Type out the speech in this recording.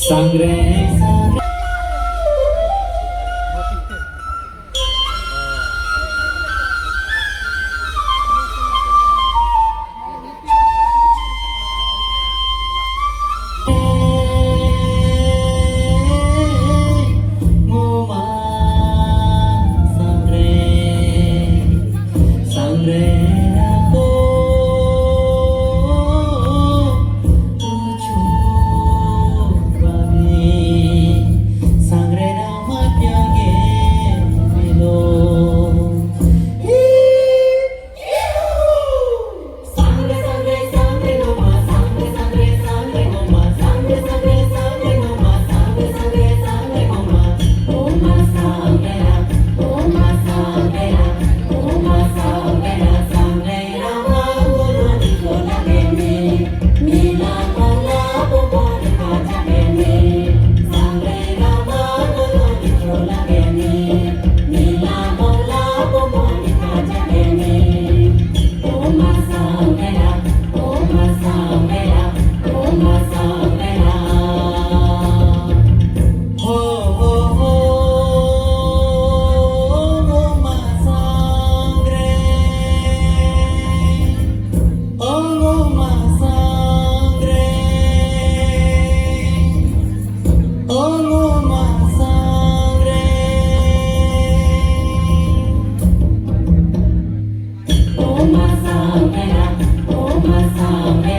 Sangre, sangre. Ngoma, sangre, sangre aku tuju babi, sangre nama piage milo. Sangre, sangre, sangre ngoma, sangre, sangre, sangre ngoma, sangre, sangre, sangre ngoma, sangre, sangre, sangre ngoma. Ngoma sangrera, ngoma sangrera, ngoma sangrera, sangrera magulu di kola geni, mila kola buboni kaca geni. Sangrera magulu di kola geni, mila kola buboni kaca geni. Ngoma sangrera, ngoma sangrera, ngoma sangrera. Ho ho ho, ngoma sangre, oh ngoma sangre, oh ngoma sangre, ngoma sangrera, ngoma sangrera.